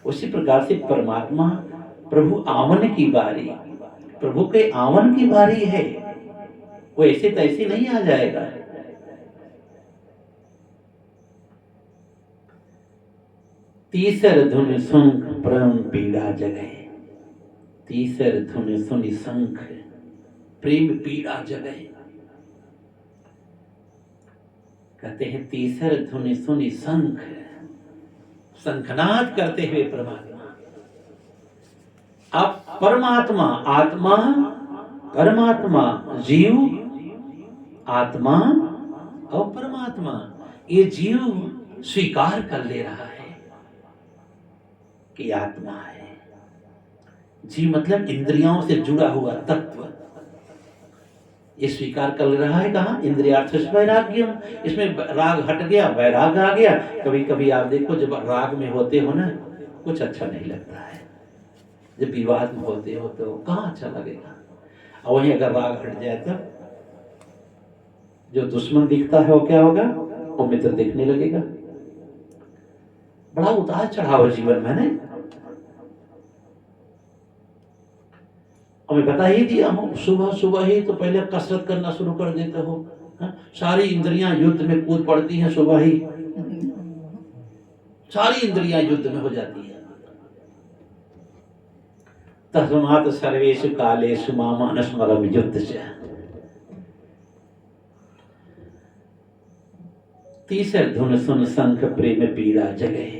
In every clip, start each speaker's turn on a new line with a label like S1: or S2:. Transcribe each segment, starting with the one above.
S1: उसी प्रकार से परमात्मा प्रभु आवन की बारी, प्रभु के आवन की बारी है, वो ऐसे तैसे नहीं आ जाएगा। तीसर धुन सुन परम पीड़ा जगै, तीसर धुन सुनि शंख प्रेम पीड़ा जगै। कहते हैं तीसर धुन सुनि शंख, शंखनाद करते हुए परमात्मा, अब परमात्मा आत्मा, परमात्मा जीव, आत्मा और परमात्मा, ये जीव स्वीकार कर ले रहा है कि आत्मा है। जीव मतलब इंद्रियों से जुड़ा हुआ तत्व, ये स्वीकार कर रहा है। कहाँ? इंद्रियार्थ वैराग्यम, इसमें राग हट गया, वैराग आ गया। कभी कभी आप देखो जब राग में होते हो ना, कुछ अच्छा नहीं लगता है। जब विवाद में होते हो तो कहाँ अच्छा लगेगा। और वहीं अगर राग हट जाए तो जो दुश्मन दिखता है वो क्या होगा? वो मित्र दिखने लगेगा। बड़ा उतार चढ़ाव जीवन में नहीं। हमें बता ही दिया हो, सुबह सुबह ही तो पहले कसरत करना शुरू कर देते हो। सारी इंद्रियां युद्ध में कूद पड़ती हैं सुबह ही, सारी इंद्रियां युद्ध में हो जाती है। तस्मात् सर्वेषु कालेषु माम अनुस्मरं युद्धस्य। तीसर धुन सुन शंख प्रेम पीड़ा जगै।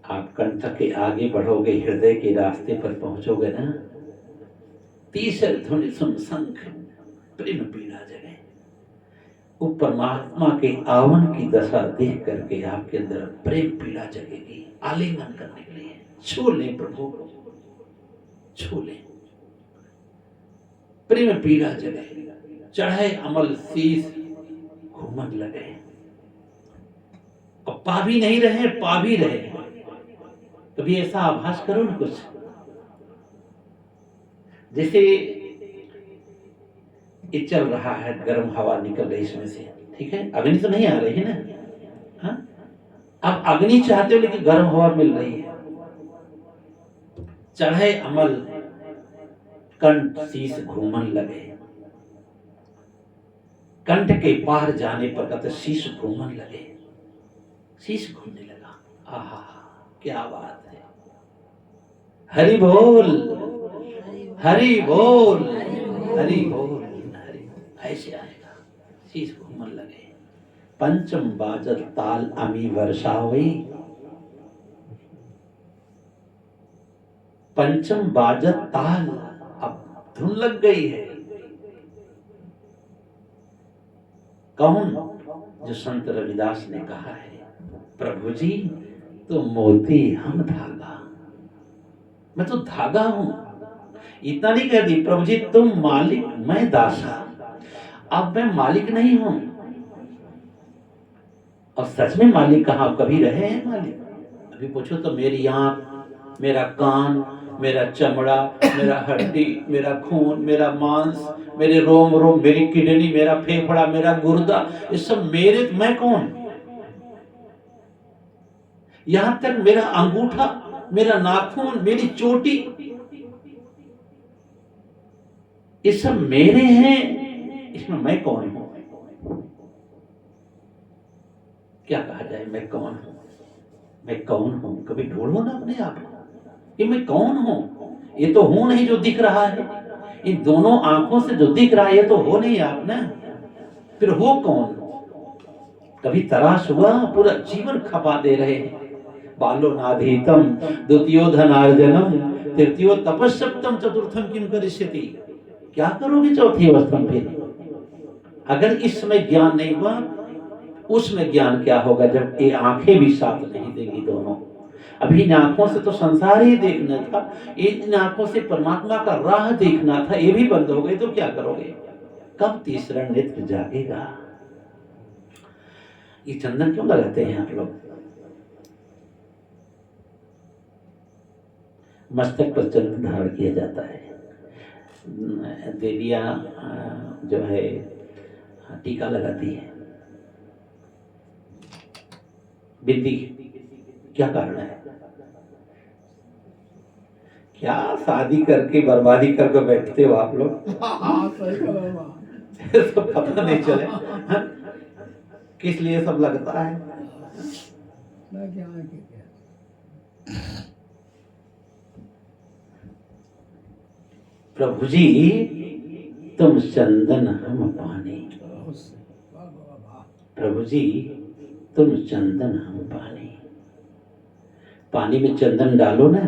S1: आप कंठ के आगे बढ़ोगे, हृदय के रास्ते पर पहुंचोगे ना, तीसर धुन सुन शंख प्रेम पीड़ा जगै। वो परमात्मा के आवन की दशा देख करके आपके अंदर प्रेम पीड़ा जगेगी। आलिंगन करने के लिए छू ले प्रभु को, छू ले। प्रेम पीड़ा जगै, चढ़े अमल शीस घूमन लगे। अब पा भी नहीं रहे, पा भी रहे। कभी ऐसा आभास करो ना कुछ, जैसे ये चल रहा है, गर्म हवा निकल रही इसमें से, ठीक है, अग्नि तो नहीं आ रही है ना। हाँ, अब अग्नि चाहते हो लेकिन गर्म हवा मिल रही है। चढ़े अमल कंठ शीस घूमन लगे। कंठ के पार जाने पर कहते शीश घूमन लगे, शीश घूमने लगा। आहा, क्या बात है। हरि बोल, हरि बोल, हरि बोल, हरि। ऐसे आएगा, शीश घूमन लगे। पंचम बाजत ताल अमी वर्षावई, पंचम बाजत ताल, अब धुन लग गई है। कौन? जो संत रविदास ने कहा है, प्रभु जी तो मोती हम धागा, मैं तो धागा हूं। इतना नहीं कह दी, प्रभु जी तुम मालिक मैं दासा। अब मैं मालिक नहीं हूं। और सच में मालिक कहाँ? कभी रहे हैं मालिक? अभी पूछो तो मेरी आंख, मेरा कान, मेरा चमड़ा, मेरा हड्डी, मेरा खून, मेरा मांस, मेरे रोम रोम, मेरी किडनी, मेरा फेफड़ा, मेरा गुर्दा, ये सब मेरे। मैं कौन? यहां तक मेरा अंगूठा, मेरा नाखून, मेरी चोटी, ये सब मेरे हैं। इसमें मैं कौन हूं? क्या कहा जाए, मैं कौन हूं? मैं कौन हूं? कभी ढूंढो ना अपने आप को कि मैं कौन हूं। ये तो हूं नहीं जो दिख रहा है। इन दोनों आंखों से जो दिख रहा है ये तो हो नहीं आप ना। फिर हो कौन? कभी तलाश हुआ? पूरा जीवन खपा दे रहे हैं। बालो नाधीतम द्वितीयो धनार्जनम तृतीयो तपस्सप्तम चतुर्थम किम करिष्यति। क्या करोगे चौथी अवस्था में? फिर अगर इस समय ज्ञान नहीं हुआ, उसमें ज्ञान क्या होगा जब ये आंखें भी साथ नहीं देगी दोनों। अभी इन आंखों से तो संसार ही देखना था, इन आंखों से परमात्मा का राह देखना था, ये भी बंद हो गई तो क्या करोगे? कब तीसरा नेत्र जागेगा? ये चंदन क्यों लगाते हैं आप लोग? मस्तक पर चंदन धारण किया जाता है। देवियां जो है टीका लगाती है। बिंदी, क्या कारण है? क्या शादी करके बर्बादी करके बैठते हो आप लोग।
S2: सही कहा बाबा।
S1: तो पता नहीं चले हाँ? किस लिए सब लगता है।
S2: मैं क्या है कि क्या।
S1: प्रभु जी तुम चंदन हम पानी।
S2: वाह वाह वाह।
S1: प्रभु जी तुम चंदन हम पानी। पानी में चंदन डालो ना,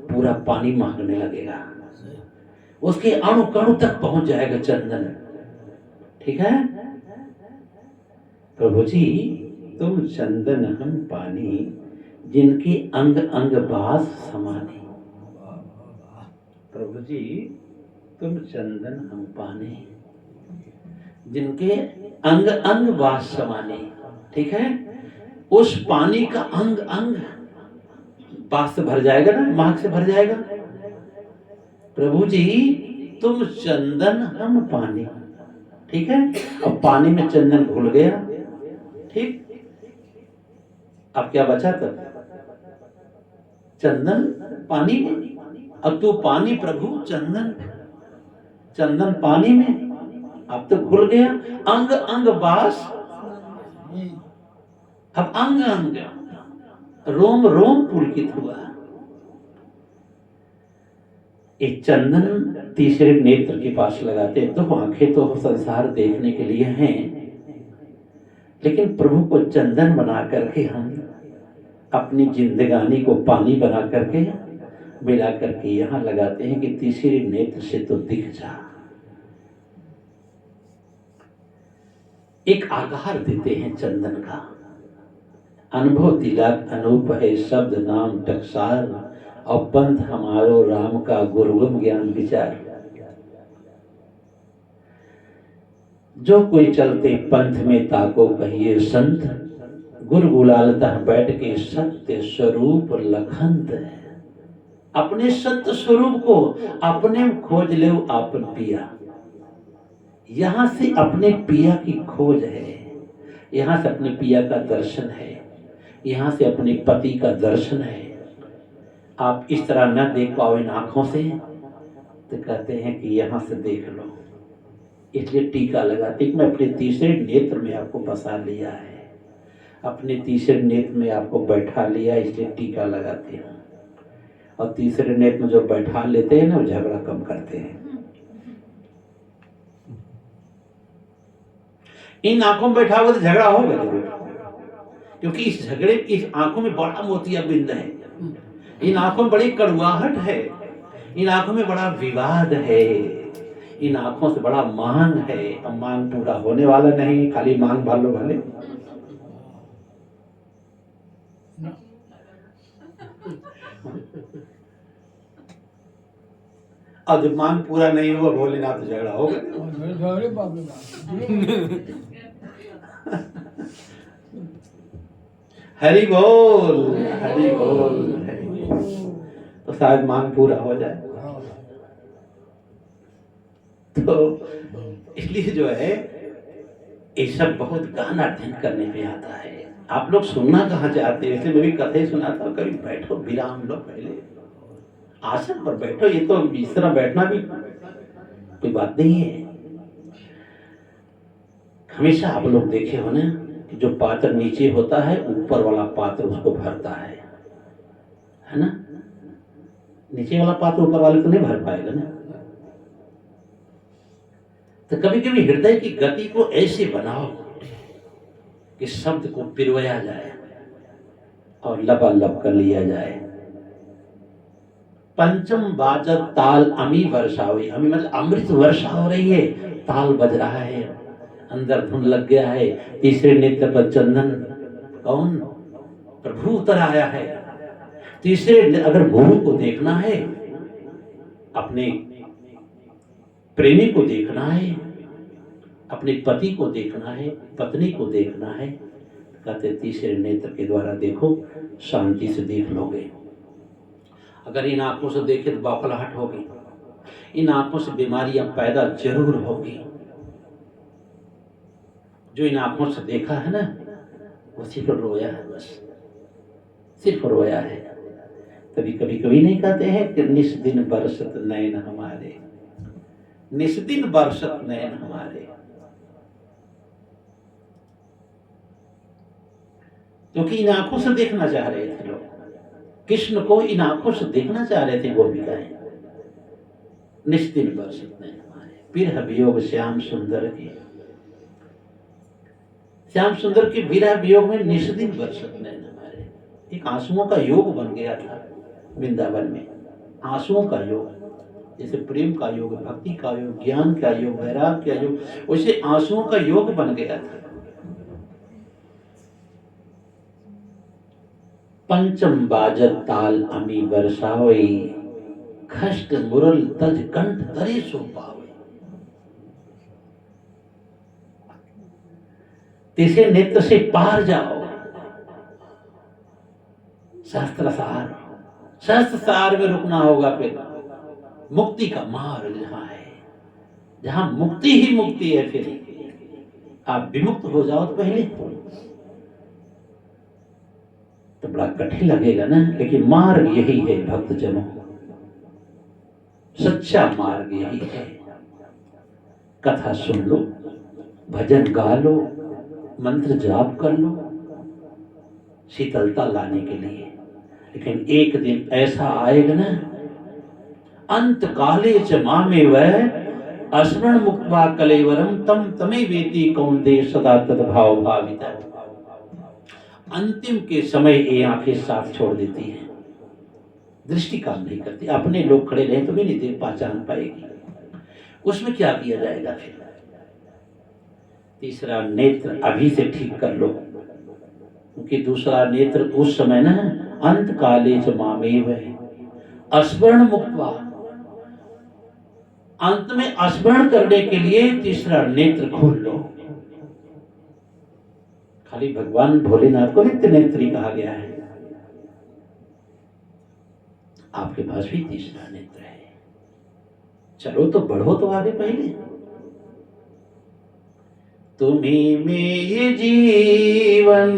S1: पूरा पानी महकने लगेगा, उसके अणु कणु तक पहुंच जाएगा चंदन। ठीक है। प्रभु जी तुम चंदन हम पानी, जिनके अंग अंग बास समाने। प्रभु जी तुम चंदन हम पानी, जिनके अंग अंग बास समाने। ठीक है। उस पानी का अंग अंग बास से भर जाएगा ना, महक से भर जाएगा। प्रभु जी तुम चंदन हम पानी। ठीक है। अब पानी में चंदन घुल गया। ठीक। अब क्या बचा तब, चंदन पानी में। अब तू पानी प्रभु चंदन, चंदन पानी में। अब तो घुल गया, अंग अंग बास। अब अंग अंग, रोम रोम पुलकित हुआ। एक चंदन तीसरे नेत्र के पास लगाते। तो आंखें तो संसार देखने के लिए हैं, लेकिन प्रभु को चंदन बना करके हम अपनी जिंदगानी को पानी बना करके मिला करके यहाँ लगाते हैं कि तीसरे नेत्र से तो दिख जा। एक आधार देते हैं चंदन का। अनुभव तिलक अनूप है शब्द नाम टकसार, और पंथ हमारो राम का गुरुगम ज्ञान विचार। जो कोई चलते पंथ में ताको कहिए संत, गुरु गुलालतः बैठ के सत्य स्वरूप लखंत है। अपने सत्य स्वरूप को अपने खोज ले आपन पिया। यहां से अपने पिया की खोज है, यहां से अपने पिया का दर्शन है, यहां से अपने पति का दर्शन है। आप इस तरह न देख पाओ इन आंखों से, तो कहते हैं कि यहां से देख लो। इसलिए टीका लगाते कि मैं अपने तीसरे नेत्र में आपको बसा लिया है, अपने तीसरे नेत्र में आपको बैठा लिया, इसलिए टीका लगाते हैं। और तीसरे नेत्र में जो बैठा लेते हैं ना, वो झगड़ा कम करते हैं। इन आंखों में बैठा हुआ तो झगड़ा होगा जरूर, क्योंकि इस झगड़े इस आंखों में बड़ा मोतियाबिंद है, इन आंखों में बड़ी कड़वाहट है, इन आंखों में बड़ा विवाद है, इन आंखों से बड़ा मांग है। अब मांग पूरा होने वाला नहीं, खाली मांग भर लो भले। और जब मांग पूरा नहीं हुआ, भोलेनाथ तो झगड़ा होगा। हरि बोल हरि बोल हरि बोल। तो शायद मांग पूरा हो जाए। तो इसलिए जो है ये सब बहुत गहन अध्ययन करने में आता है। आप लोग सुनना कहाँ चाहते हैं, इसलिए मैं भी कथा ही सुनाता हूँ। कभी बैठो विराम लो, पहले आसन पर बैठो। ये तो इस तरह बैठना भी कोई बात नहीं है। हमेशा आप लोग देखे हो ना कि जो पात्र नीचे होता है, ऊपर वाला पात्र उसको भरता है ना। नीचे वाला पात्र ऊपर वाले को नहीं भर पाएगा ना। तो कभी कभी हृदय की गति को ऐसे बनाओ कि शब्द को पिरोया जाए और लबालब कर लिया जाए। पंचम बाजत ताल अमी वर्षा हुई। अमी मतलब अमृत वर्षा हो रही है, ताल बज रहा है, अंदर धुन लग गया है। तीसरे नेत्र पर चंदन, कौन, प्रभु उतर आया है। तीसरे अगर गुरु को देखना है, अपने प्रेमी को देखना है, अपने पति को देखना है, पत्नी को देखना है, कहते तीसरे नेत्र के द्वारा देखो, शांति से देख लोगे। अगर इन आंखों से देखे तो बौखलाहट होगी, इन आंखों से बीमारियां पैदा जरूर होगी। जो इन आंखों से देखा है ना, वो सिर्फ रोया है, बस सिर्फ रोया है। तभी कभी कभी नहीं कहते हैं कि निस दिन बरसत नैन हमारे, निस दिन बरसत नैन हमारे। क्योंकि इन आंखों से देखना चाह रहे थे लोग, कृष्ण को इन आंखों से देखना चाह रहे थे गोपिकाएं। निस दिन बरसत नैन हमारे, विरह वियोग श्याम सुंदर के, श्याम सुंदर के विरह वियोग में निस दिन बरसत नैन हमारे। एक आंसुओं का योग बन गया था वृंदावन में, आंसुओं का योग। जैसे प्रेम का योग, भक्ति का योग, ज्ञान का योग, वैराग का योग, वैसे आंसुओं का योग बन गया था। पंचम बाजत ताल अमी बरसावई, खष्ट मुरल तज कंठ तरे सो पावई। तीसरे नेत्र से पार जाओ, सहस्त्रसार, सहस्त्रसार में रुकना होगा। फिर मुक्ति का मार्ग जहां है, जहां मुक्ति ही मुक्ति है, फिर आप विमुक्त हो जाओ तो पहले तो बड़ा कठिन लगेगा ना। लेकिन मार्ग यही है भक्तजनों, सच्चा मार्ग यही है। कथा सुन लो, भजन गा लो, मंत्र जाप कर लो शीतलता लाने के लिए। लेकिन एक दिन ऐसा आएगा ना, अंत काले च मामे वह अस्मरण मुक्त्वा कलेवरम तम तमे वेति कौन्ते सदा तद्भाव भाविता। अंतिम के समय ये आंखें साथ छोड़ देती हैं, दृष्टि काम नहीं करती। अपने लोग खड़े रहे तो भी नहीं देख पहचान पाएगी। उसमें क्या किया जाएगा फिर? तीसरा नेत्र अभी से ठीक कर लो, क्योंकि दूसरा नेत्र उस समय ना अंत काले च मामेव स्मरण मुक्त्वा, अंत में स्मरण करने के लिए तीसरा नेत्र खोल लो। खाली भगवान भोलेनाथ को नित्य नेत्री कहा गया है, आपके पास भी तीसरा नेत्र है। चलो तो बढ़ो तो आगे पहले। तुम्हीं में ये जीवन